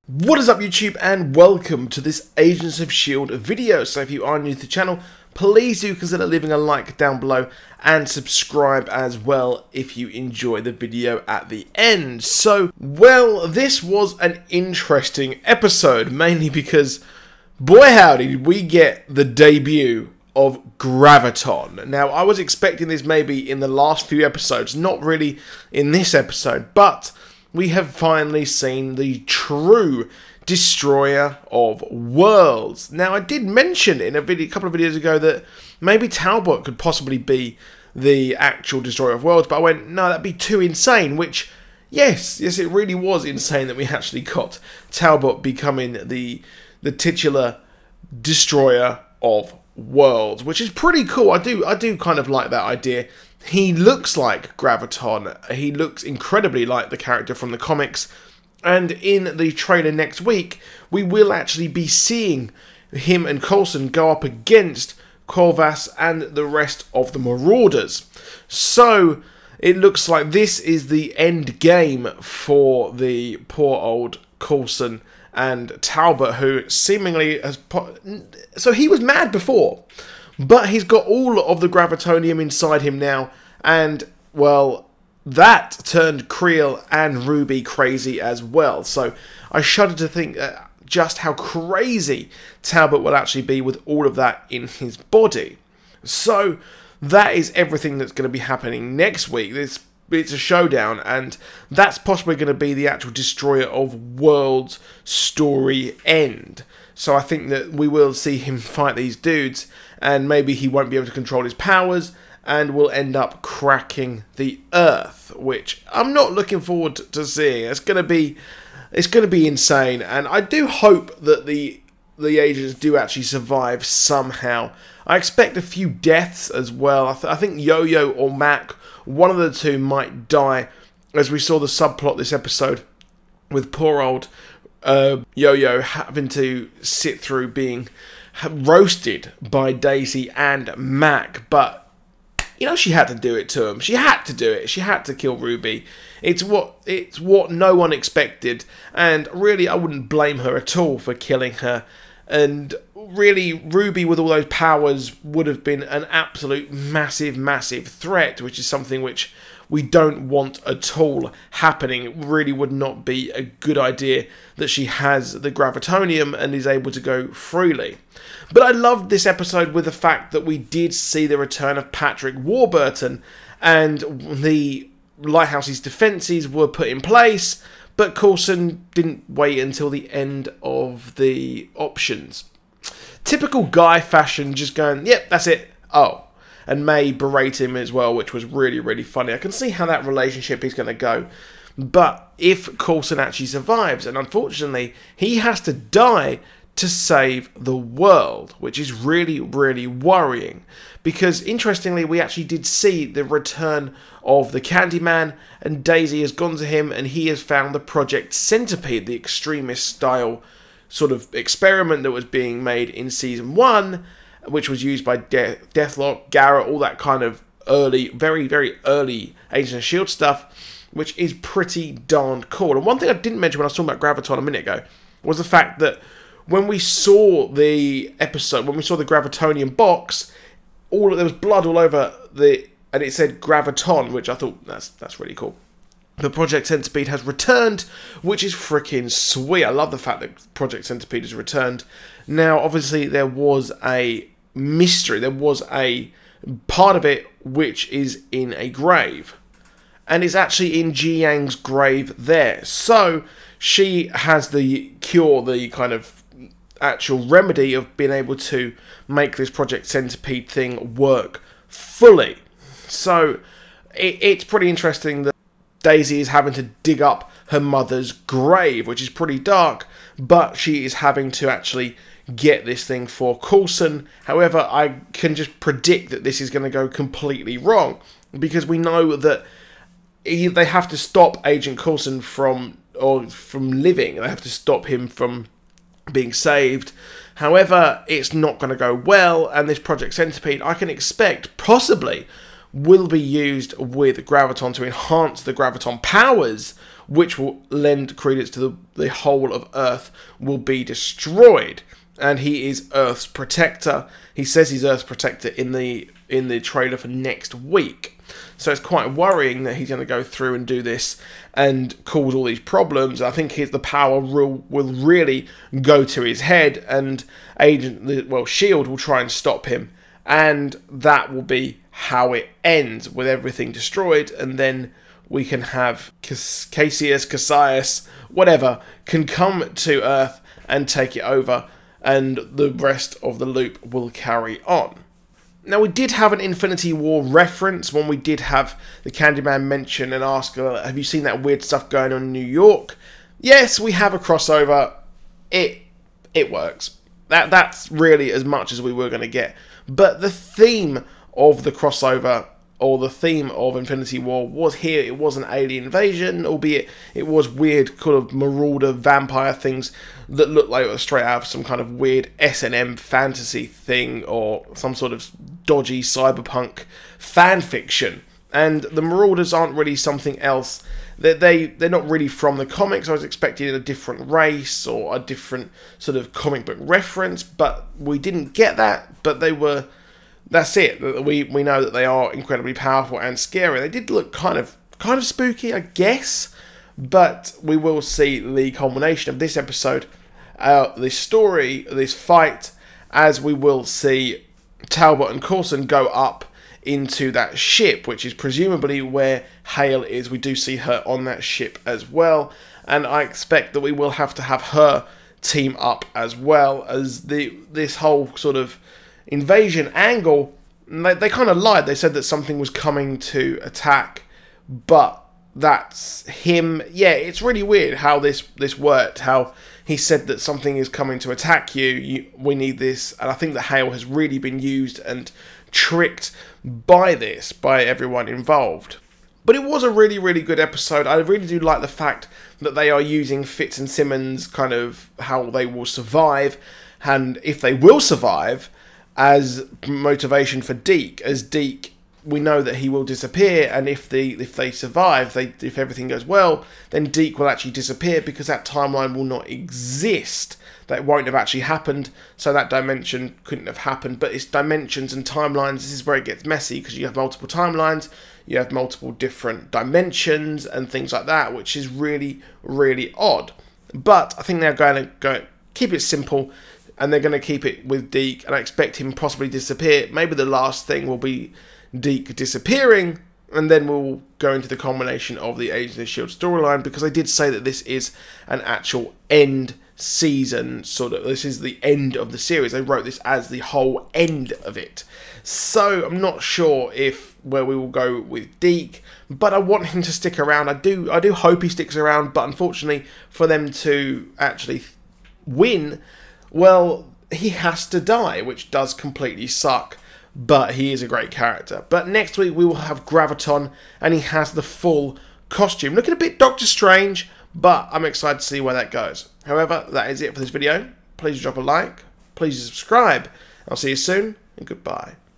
What is up YouTube, and welcome to this Agents of S.H.I.E.L.D. video. So if you are new to the channel, please do consider leaving a like down below and subscribe as well if you enjoy the video at the end. So, well, this was an interesting episode, mainly because, boy howdy, did we get the debut of Graviton. Now, I was expecting this maybe in the last few episodes, not really in this episode, but we have finally seen the true destroyer of worlds. Now, I did mention in a couple of videos ago that maybe Talbot could possibly be the actual destroyer of worlds, but I went, no, that'd be too insane, which, yes, it really was insane that we actually got Talbot becoming the titular destroyer of worlds, which is pretty cool. I do kind of like that idea. He looks like Graviton. He looks incredibly like the character from the comics. And in the trailer next week, we will actually be seeing him and Coulson go up against Corvus and the rest of the Marauders. So it looks like this is the end game for the poor old Coulson and Talbot, who seemingly has... So he was mad before, but he's got all of the Gravitonium inside him now, and, well, that turned Creel and Ruby crazy as well. So I shudder to think just how crazy Talbot will actually be with all of that in his body. So that is everything that's going to be happening next week. It's a showdown, and that's possibly going to be the actual Destroyer of Worlds story end. So I think that we will see him fight these dudes, and maybe he won't be able to control his powers, and will end up cracking the Earth, which I'm not looking forward to seeing. It's going to be insane, and I do hope that the agents do actually survive somehow. I expect a few deaths as well. I think Yo-Yo or Mac, one of the two, might die, as we saw the subplot this episode with poor old Yo-Yo having to sit through being roasted by Daisy and Mac. But, you know, she had to do it to him. She had to do it. She had to kill Ruby. It's what no one expected, and really I wouldn't blame her at all for killing her. And really, Ruby with all those powers would have been an absolute massive threat, which is something which we don't want at all happening. It really would not be a good idea that she has the Gravitonium and is able to go freely. But I loved this episode with the fact that we did see the return of Patrick Warburton, and the Lighthouse's defences were put in place, but Coulson didn't wait until the end of the options. Typical guy fashion, just going, yep, that's it, oh. And May berate him as well, which was really funny. I can see how that relationship is going to go. But if Coulson actually survives, and unfortunately he has to die to save the world, which is really worrying. Because interestingly, we actually did see the return of the Candyman, and Daisy has gone to him and he has found the Project Centipede, the extremist style sort of experiment that was being made in Season 1, which was used by Deathlock, Garrett, all that kind of early, very early Agents of S.H.I.E.L.D. stuff, which is pretty darn cool. And one thing I didn't mention when I was talking about Graviton a minute ago was the fact that when we saw the episode, when we saw the Gravitonium box, there was blood all over and it said Graviton, which I thought, that's really cool. The Project Centipede has returned, which is freaking sweet. I love the fact that Project Centipede has returned. Now, obviously, there was a mystery. There was a part of it which is in a grave. And it's actually in Ji Yang's grave there. So, she has the cure, the kind of actual remedy of being able to make this Project Centipede thing work fully. So, it's pretty interesting that Daisy is having to dig up her mother's grave, which is pretty dark, but she is having to actually get this thing for Coulson. However, I can just predict that this is going to go completely wrong, because we know that they have to stop Agent Coulson from living. They have to stop him from being saved. However, it's not going to go well, and this Project Centipede, I can expect, possibly, will be used with Graviton to enhance the Graviton powers, which will lend credence to the whole of Earth will be destroyed. And he is Earth's protector. He says he's Earth's protector in the trailer for next week. So it's quite worrying that he's going to go through and do this and cause all these problems. I think the power will really go to his head, and S.H.I.E.L.D. will try and stop him. And that will be how it ends, with everything destroyed, and then we can have Cassius, whatever, can come to Earth and take it over, and the rest of the loop will carry on. Now, we did have an Infinity War reference when we did have the Candyman mention and ask, have you seen that weird stuff going on in New York? Yes, we have a crossover. It works. That's really as much as we were going to get. But the theme of the crossover, or the theme of Infinity War, was here. It was an alien invasion, albeit it was weird kind of marauder vampire things that looked like it was straight out of some kind of weird S&M fantasy thing, or some sort of dodgy cyberpunk fan fiction. And the marauders aren't really something else. They're not really from the comics. I was expecting a different race or a different sort of comic book reference, but we didn't get that. But they were... That's it. We know that they are incredibly powerful and scary. They did look kind of spooky, I guess, but we will see the culmination of this episode, this story, this fight, as we will see Talbot and Coulson go up into that ship, which is presumably where Hale is. We do see her on that ship as well, and I expect that we will have to have her team up as well, as this whole sort of invasion angle. They kind of lied. They said that something was coming to attack, but that's him. Yeah, it's really weird how this worked, how he said that something is coming to attack you, we need this, and I think that Hale has really been used and tricked by everyone involved. But it was a really, really good episode. I really do like the fact that they are using Fitz and Simmons, kind of how they will survive, and if they will survive, as motivation for Deke. As Deke, we know that he will disappear, and if they survive, if everything goes well, then Deke will actually disappear, because that timeline will not exist. That won't have actually happened, so that dimension couldn't have happened. But it's dimensions and timelines. This is where it gets messy, because you have multiple timelines, you have multiple different dimensions and things like that, which is really, really odd. But I think they're going to keep it simple, and they're going to keep it with Deke, and I expect him possibly disappear. Maybe the last thing will be Deke disappearing, and then we'll go into the culmination of the Agents of S.H.I.E.L.D. storyline, because I did say that this is an actual end season, sort of. This is the end of the series. I wrote this as the whole end of it. So I'm not sure where we will go with Deke, but I want him to stick around. I do hope he sticks around, but unfortunately for them to actually win, well, he has to die, which does completely suck, but he is a great character. But next week we will have Graviton, and he has the full costume. Looking a bit Doctor Strange, but I'm excited to see where that goes. However, that is it for this video. Please drop a like, please subscribe. I'll see you soon, and goodbye.